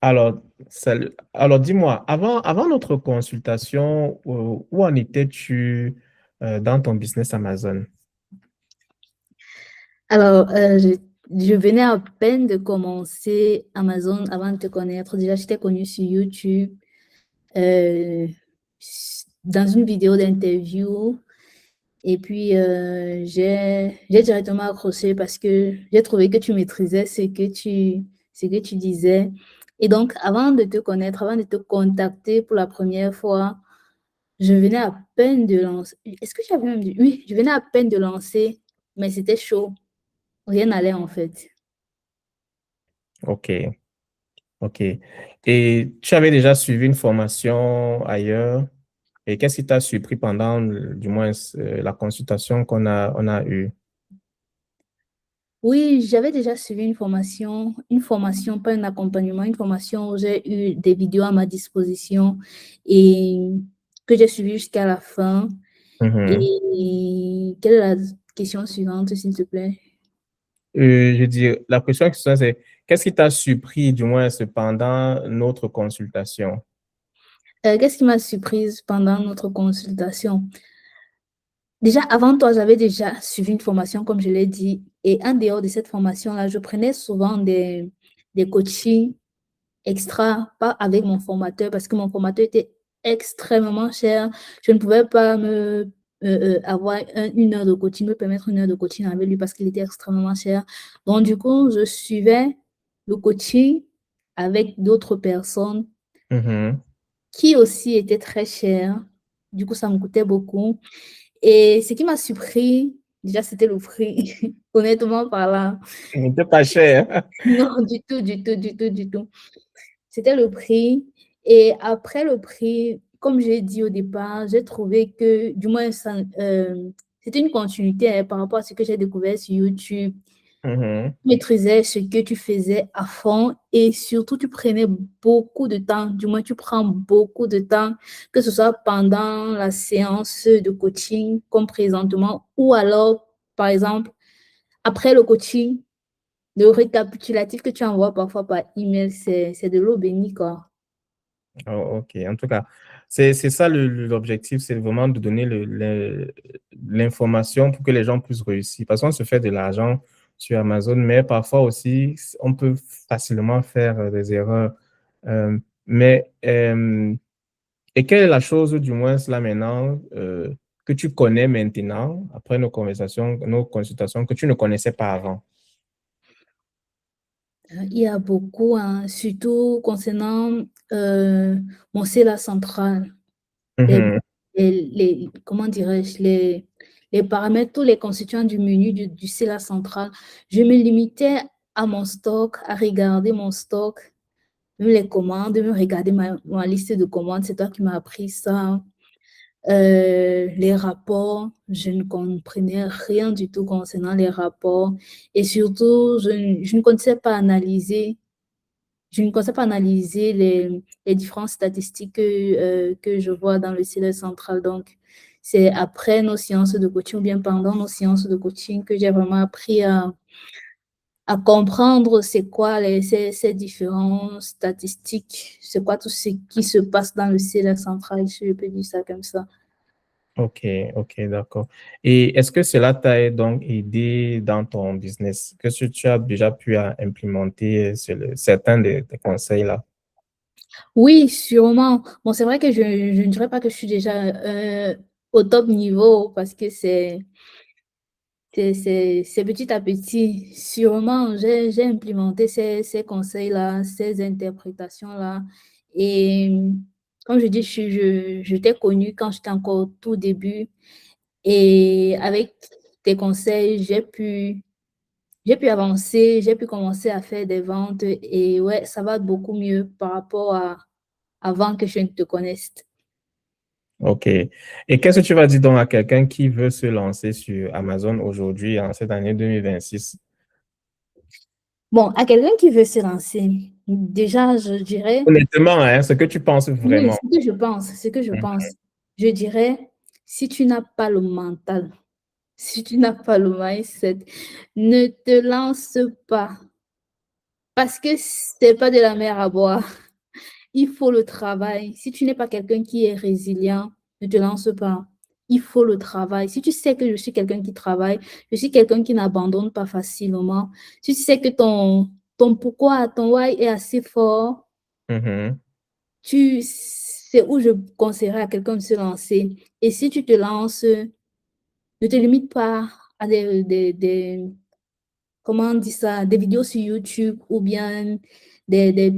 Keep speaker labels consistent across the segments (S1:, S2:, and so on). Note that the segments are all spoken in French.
S1: Alors, salut. Alors, dis-moi, avant notre consultation, où en étais-tu dans ton business Amazon?
S2: Alors, je venais à peine de commencer Amazon avant de te connaître. Déjà, je t'ai connu sur YouTube, euh, dans une vidéo d'interview. Et puis, j'ai directement accroché parce que j'ai trouvé que tu maîtrisais ce que tu disais. Et donc, avant de te connaître, avant de te contacter pour la première fois, je venais à peine de lancer. Est-ce que j'avais même dit? Oui, je venais à peine de lancer, mais c'était chaud. Rien n'allait en fait.
S1: OK, OK. Et tu avais déjà suivi une formation ailleurs? Et qu'est-ce qui t'a surpris pendant, du moins, la consultation on a eue?
S2: Oui, j'avais déjà suivi une formation, pas un accompagnement, une formation où j'ai eu des vidéos à ma disposition et que j'ai suivi jusqu'à la fin.
S1: Mhm.
S2: Et quelle est la question suivante, s'il te plaît?
S1: Je dis, la question qui se pose, c'est qu'est-ce qui t'a surpris, du moins, pendant notre consultation?
S2: Qu'est-ce qui m'a surprise pendant notre consultation? Déjà, avant toi, j'avais déjà suivi une formation, comme je l'ai dit, et en dehors de cette formation-là, je prenais souvent des coachings extra, pas avec mon formateur, parce que mon formateur était extrêmement cher. Je ne pouvais pas avoir une heure de coaching, me permettre une heure de coaching avec lui parce qu'il était extrêmement cher. Donc, du coup, je suivais le coaching avec d'autres personnes
S1: Mhm.
S2: qui aussi étaient très chères. Du coup, ça me coûtait beaucoup. Et ce qui m'a surpris, déjà, c'était le prix, honnêtement parlant.
S1: Il n'était pas cher.
S2: Non, du tout, du tout, du tout, du tout. C'était le prix. Et après le prix, comme j'ai dit au départ, j'ai trouvé que, du moins, c'était une continuité hein, par rapport à ce que j'ai découvert sur YouTube.
S1: Mhm.
S2: Tu maîtrisais ce que tu faisais à fond et surtout, tu prenais beaucoup de temps. Du moins, tu prends beaucoup de temps, que ce soit pendant la séance de coaching, comme présentement, ou alors, par exemple, après le coaching, le récapitulatif que tu envoies parfois par email, c'est de l'eau bénie, quoi.
S1: Oh, OK. En tout cas, c'est ça l'objectif, c'est vraiment de donner l'information pour que les gens puissent réussir. Parce qu'on se fait de l'argent sur Amazon, mais parfois aussi, on peut facilement faire des erreurs. Euh, mais, et quelle est la chose, du moins, là maintenant, que tu connais maintenant, après nos conversations, nos consultations, que tu ne connaissais pas avant?
S2: Il y a beaucoup, hein, surtout concernant mon CELA central, les,
S1: Mhm,
S2: comment dirais-je, les paramètres, tous les constituants du menu du CELA central. Je me limitais à mon stock, à regarder mon stock, même les commandes, même regarder ma liste de commandes. C'est toi qui m'as appris ça. Les rapports, je ne comprenais rien du tout concernant les rapports. Et surtout, je ne connaissais pas analyser je ne conseille pas analyser les différentes statistiques que je vois dans le CELA central. Donc, c'est après nos séances de coaching ou bien pendant nos séances de coaching que j'ai vraiment appris à comprendre c'est quoi ces différentes statistiques, c'est quoi tout ce qui se passe dans le CELA central, si je peux dire ça comme ça.
S1: OK, OK, d'accord. Et est-ce que cela t'a donc aidé dans ton business? Que ce tu as déjà pu implémenter certains des conseils là?
S2: Oui, sûrement. Bon, c'est vrai que je ne dirais pas que je suis déjà au top niveau parce que c'est petit à petit. Sûrement, j'ai implémenté ces conseils-là, ces interprétations-là. Et comme je dis, je t'ai connu quand j'étais encore au tout début. Et avec tes conseils, j'ai pu avancer, j'ai pu commencer à faire des ventes. Et ouais, ça va beaucoup mieux par rapport à avant que je ne te connaisse.
S1: OK. Et qu'est-ce que tu vas dire donc à quelqu'un qui veut se lancer sur Amazon aujourd'hui, en cette année 2026?
S2: Bon, à quelqu'un qui veut se lancer, déjà, je dirais,
S1: Honnêtement, hein, ce que tu penses
S2: oui,
S1: vraiment.
S2: ce que je pense, ce que je pense, je dirais, si tu n'as pas le mental, si tu n'as pas le mindset, ne te lance pas. Parce que c'est pas de la mer à boire. Il faut le travail. Si tu n'es pas quelqu'un qui est résilient, ne te lance pas. Il faut le travail. Si tu sais que je suis quelqu'un qui travaille, je suis quelqu'un qui n'abandonne pas facilement. Si tu sais que ton pourquoi, ton why est assez fort, c'est où je conseillerais à quelqu'un de se lancer. Et si tu te lances, ne te limite pas à comment on dit ça, des vidéos sur YouTube ou bien des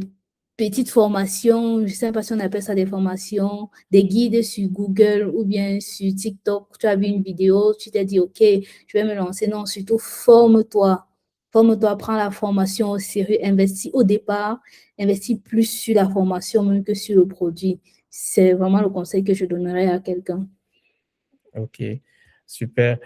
S2: petites formations, je ne sais pas si on appelle ça des formations, des guides sur Google ou bien sur TikTok. Tu as vu une vidéo, tu t'es dit, OK, je vais me lancer. Non, surtout forme-toi. Forme-toi, prends la formation au sérieux, investis au départ, investis plus sur la formation même que sur le produit. C'est vraiment le conseil que je donnerais à quelqu'un.
S1: OK, super.